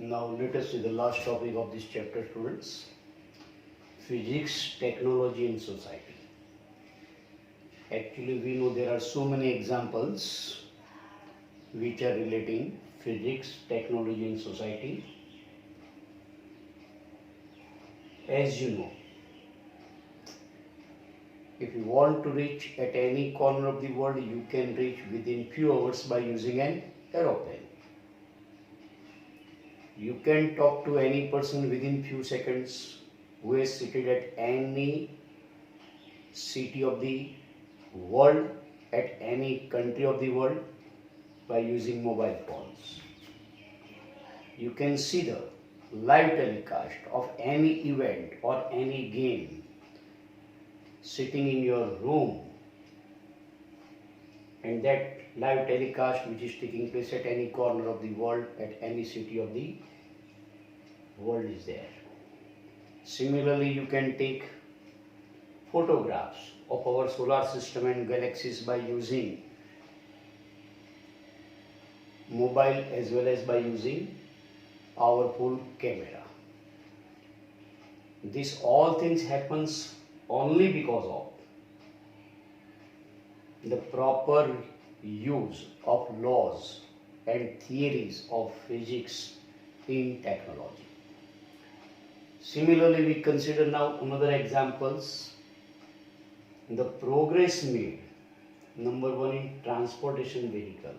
Now let us see the last topic of this chapter, students. Physics, technology and society. Actually, we know there are so many examples which are relating physics, technology and society. As you know, if you want to reach at any corner of the world, you can reach within few hours by using an aeroplane. You can talk to any person within few seconds who is seated at any city of the world, at any country of the world by using mobile phones. You can see the live telecast of any event or any game sitting in your room, and that live telecast which is taking place at any corner of the world, at any city of the world is there. Similarly, you can take photographs of our solar system and galaxies by using mobile as well as by using powerful camera. This all things happens only because of the proper use of laws and theories of physics in technology. Similarly, we consider now another examples. The progress made, number one, in transportation vehicle.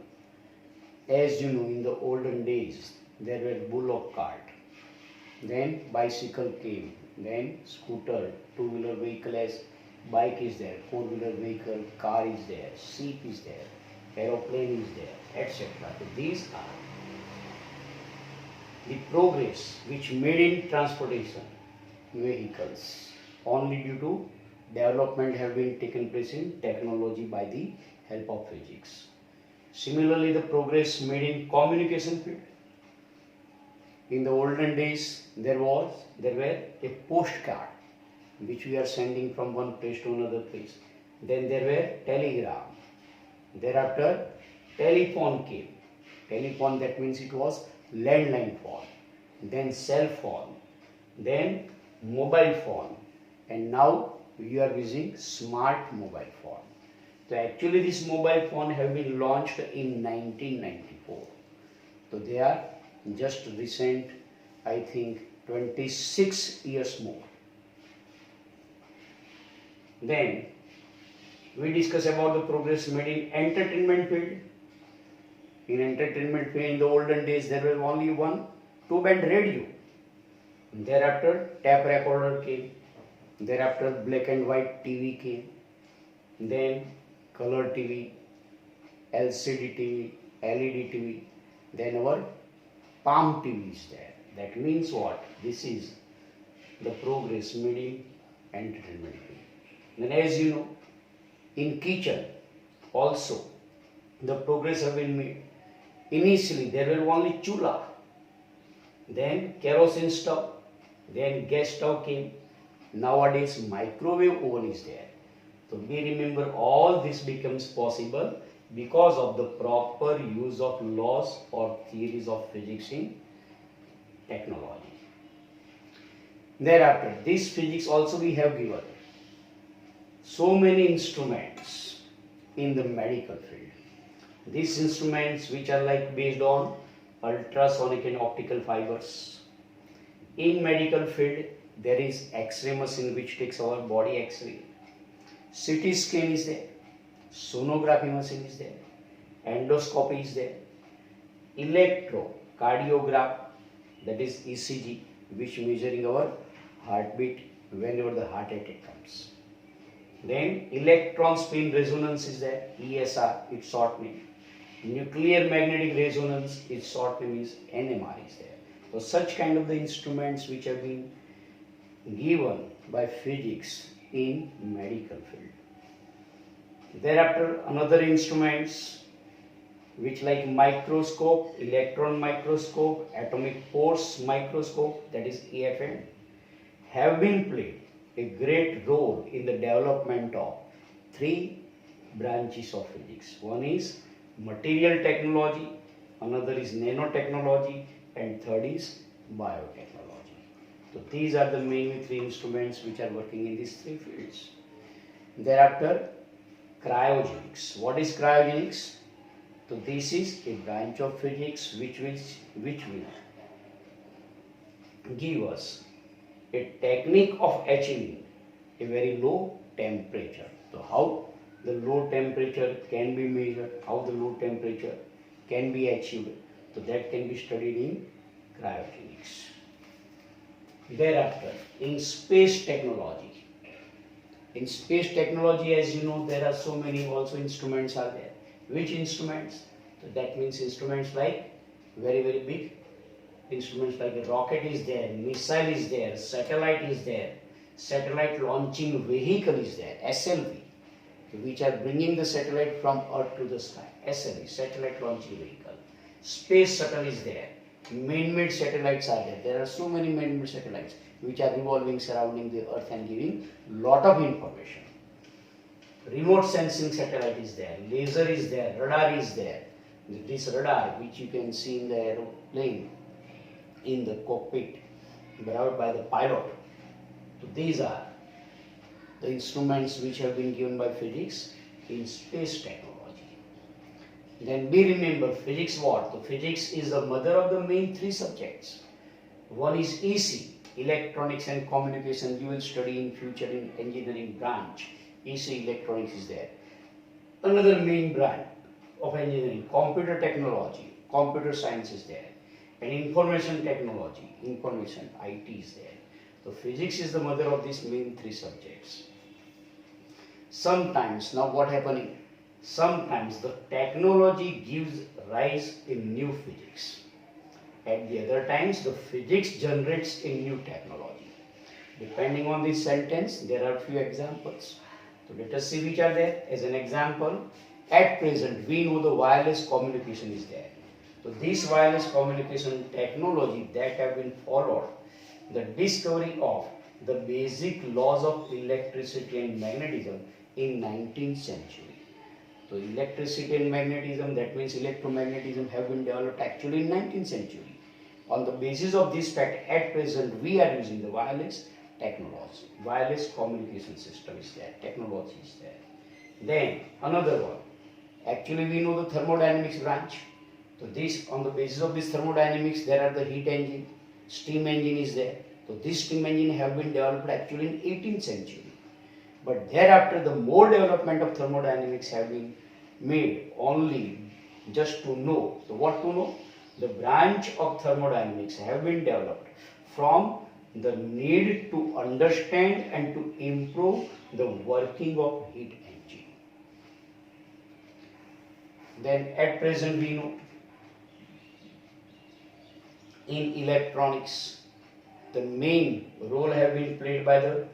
As you know, in the olden days, there were bullock cart, then bicycle came, then scooter, two-wheeler vehicle as bike is there, four-wheeler vehicle, car is there, ship is there, aeroplane is there, etc. So these are the progress which made in transportation vehicles only due to development have been taken place in technology by the help of physics. Similarly, the progress made in communication field. In the olden days, there were a postcard which we are sending from one place to another place. Then there were telegram. Thereafter, telephone came. Telephone, that means it was landline phone. Then cell phone. Then mobile phone. And now we are using smart mobile phone. So actually this mobile phone have been launched in 1994. So they are just recent, I think 26 years more. Then we discuss about the progress made in entertainment field. In entertainment field, in the olden days, there was only one two-band radio. Thereafter, tape recorder came. Thereafter, black and white TV came. Then color TV, LCD TV, LED TV. Then our palm TV is there. That means what? This is the progress made in entertainment field. Then as you know, in kitchen also the progress have been made. Initially there were only chula, then kerosene stove, then gas stove came. Nowadays microwave oven is there. So we remember all this becomes possible because of the proper use of laws or theories of physics in technology. Thereafter, this physics also we have given so many instruments in the medical field. These instruments which are like based on ultrasonic and optical fibers. In medical field, there is X-ray machine which takes our body X-ray. CT scan is there. Sonography machine is there. Endoscopy is there. Electrocardiograph, that is ECG, which measuring our heartbeat whenever the heart attack comes. Then electron spin resonance is there, ESR, its short name. Nuclear magnetic resonance, its short name is NMR is there. So such kind of the instruments which have been given by physics in medical field. Thereafter, another instruments which like microscope, electron microscope, atomic force microscope, that is AFM, have been played a great role in the development of three branches of physics. One is material technology, another is nanotechnology, and third is biotechnology. So these are the main three instruments which are working in these three fields. Thereafter, cryogenics. What is cryogenics? So this is a branch of physics which will give us a technique of achieving a very low temperature. So how the low temperature can be measured, how the low temperature can be achieved. So that can be studied in cryogenics. Thereafter, in space technology. In space technology, as you know, there are so many also instruments are there. Which instruments? So that means instruments like very big instruments like a rocket is there, missile is there, satellite is there, satellite launching vehicle is there, SLV, which are bringing the satellite from Earth to the sky. SLV, satellite launching vehicle. Space shuttle is there. Man-made satellites are there. There are so many man-made satellites which are revolving surrounding the Earth and giving lot of information. Remote sensing satellite is there. Laser is there. Radar is there. This radar which you can see in the aeroplane in the cockpit brought by the pilot. So these are the instruments which have been given by physics in space technology. Then we remember physics what? So physics is the mother of the main three subjects. One is EC, electronics and communication. You will study in future in engineering branch. EC, electronics is there. Another main branch of engineering, computer technology, computer science is there. And information technology, information, IT is there. So physics is the mother of these main three subjects. Sometimes, now what happening? Sometimes the technology gives rise in new physics. At the other times, the physics generates a new technology. Depending on this sentence, there are few examples. So let us see which are there. As an example, at present, we know the wireless communication is there. So this wireless communication technology that have been followed, the discovery of the basic laws of electricity and magnetism in 19th century. So electricity and magnetism, that means electromagnetism, have been developed actually in 19th century. On the basis of this fact, at present we are using the wireless technology. Wireless communication system is there, technology is there. Then another one, actually we know the thermodynamics branch. So this, on the basis of this thermodynamics, there are the heat engine, steam engine is there. So this steam engine have been developed actually in 18th century. But thereafter the more development of thermodynamics have been made only just to know. So what to know? The branch of thermodynamics have been developed from the need to understand and to improve the working of heat engine. Then at present we know in electronics the main role have been played by the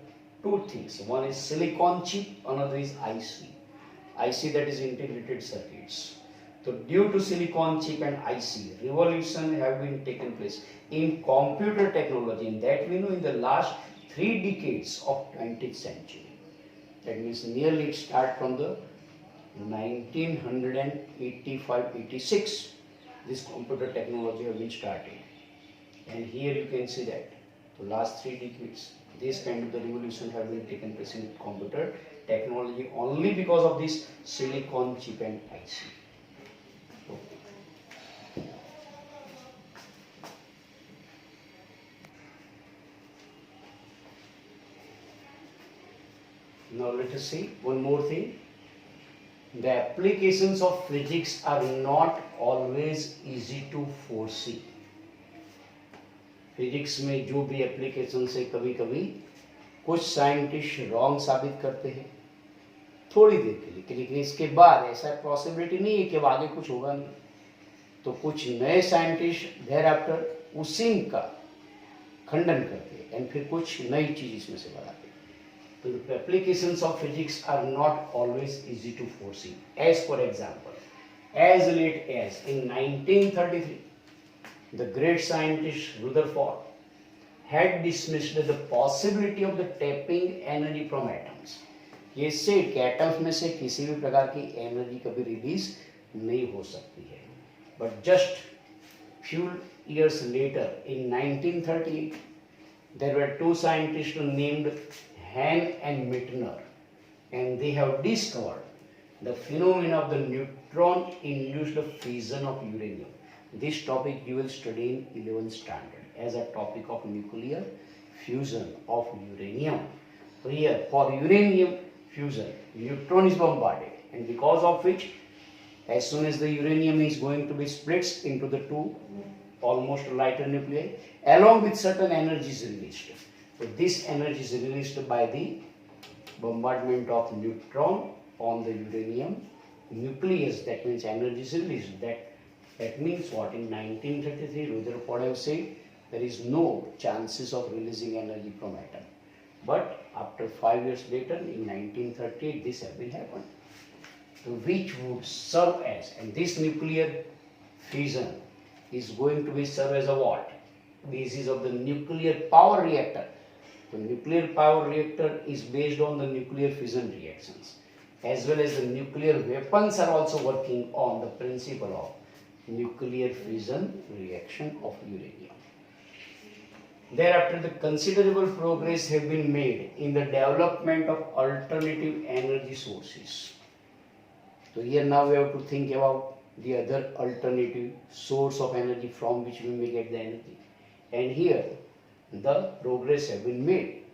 two things. One is silicon chip, another is IC. IC, that is integrated circuits. So due to silicon chip and IC, revolution have been taken place in computer technology, and that we know in the last 3 decades of 20th century. That means nearly it start from the 1985-86. This computer technology have been started. And here you can see that the last 3 decades, this kind of the revolution have been taken place in computer technology only because of this silicon chip and IC. Now let us see one more thing. The applications of physics are not always easy to foresee. Physics में जो भी application से कभी कभी कुछ scientist wrong साबित करते हैं थोड़ी देर के लिए, लेकिन इसके बाद ऐसा पॉसिबिलिटी नहीं है कि अब आगे कुछ होगा नहीं. तो कुछ नए साइंटिस्ट देयर आफ्टर उसी का खंडन करते हैं एंड फिर कुछ नई चीज इसमें से बनाते हैं. तो applications of physics are not always easy to foresee. As for example, as late as in 1933 the great scientist Rutherford had dismissed the possibility of the tapping energy from atoms. ये से एटम्स में से किसी भी प्रकार की energy कभी release नहीं हो सकती है. But just Few years later, in 1938, there were two scientists named Hahn and Meitner, and they have discovered the phenomenon of the neutron-induced fission of uranium. This topic you will study in 11th standard as a topic of nuclear fusion of uranium. So here, for uranium fusion, neutron is bombarded, and because of which, as soon as the uranium is going to be split into the two almost lighter nuclei, along with certain energy is released. So this energy is released by the bombardment of neutron on the uranium nucleus. That means energy is released. That means what? In 1933, Rutherford have said there is no chances of releasing energy from atom. But after 5 years later, in 1938, this has been happened. So which would serve as, and this nuclear fission is going to be serve as a what? Basis of the nuclear power reactor. The nuclear power reactor is based on the nuclear fission reactions, as well as the nuclear weapons are also working on the principle of nuclear fission reaction of uranium. Thereafter, the considerable progress have been made in the development of alternative energy sources. So here now we have to think about the other alternative source of energy from which we may get the energy. And here the progress have been made.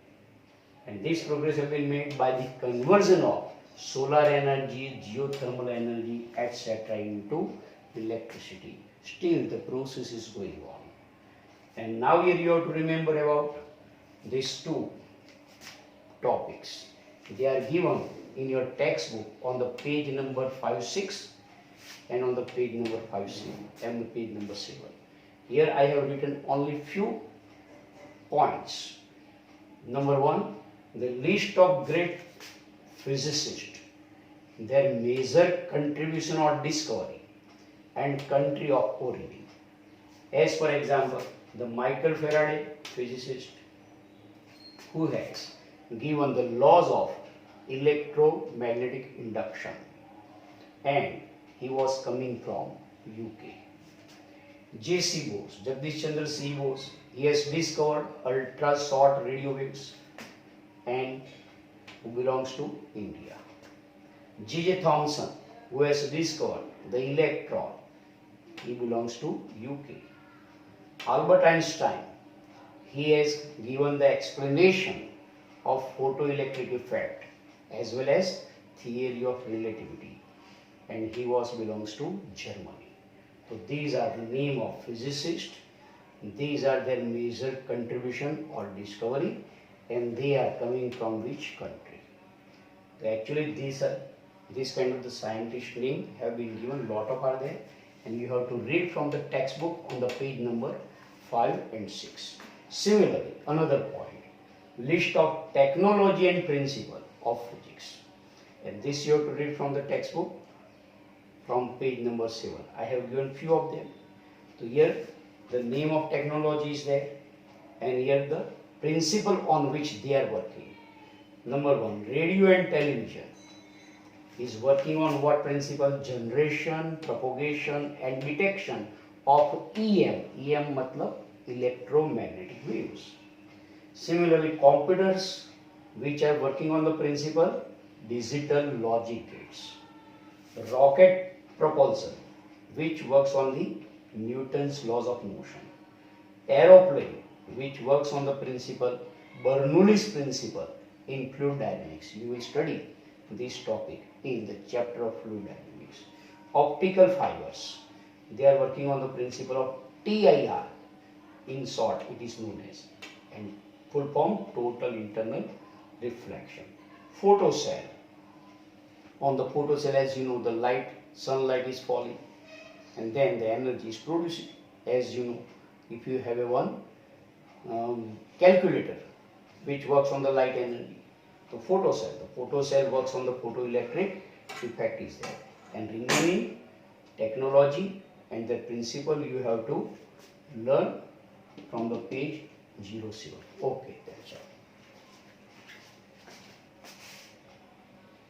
And this progress have been made by the conversion of solar energy, geothermal energy, etc. into electricity. Still the process is going on. And now here you have to remember about these two topics. They are given in your textbook on the page number 56 and on the page number 57 and the page number 7. Here I have written only few points. Number 1, the list of great physicists, their major contribution or discovery and country of origin. As for example, the Michael Faraday, physicist, who has given the laws of electromagnetic induction, and he was coming from UK. J.C. Bose, Jagdish Chandra C. Bose, he has discovered ultra short radio waves and who belongs to India. J.J. Thomson, who has discovered the electron, he belongs to UK. Albert Einstein, he has given the explanation of photoelectric effect as well as theory of relativity, and he belongs to Germany. So these are the name of physicists, these are their major contribution or discovery, and they are coming from which country. So actually this kind of the scientist name have been given, lot of are there, and you have to read from the textbook on the page number 5 and 6. Similarly, another point, list of technology and principle of physics, and this you have to read from the textbook from page number 7. I have given few of them. So here the name of technology is there, and here the principle on which they are working. Number 1, radio and television is working on what principle? Generation, propagation and detection of EM. EM matlab electromagnetic waves. Similarly, computers which are working on the principle digital logic gates. Rocket propulsion which works on the Newton's laws of motion. Aeroplane which works on the principle Bernoulli's principle in fluid dynamics. You will study this topic in the chapter of fluid dynamics. Optical fibers, they are working on the principle of TIR, in short it is known as, and full form total internal reflection. Photocell, on the photocell, as you know, the light, sunlight is falling and then the energy is produced. As you know, if you have a calculator which works on the light energy, the photocell works on the photoelectric effect is there, and remaining technology and the principle you have to learn from the page 07. Okay, that's all.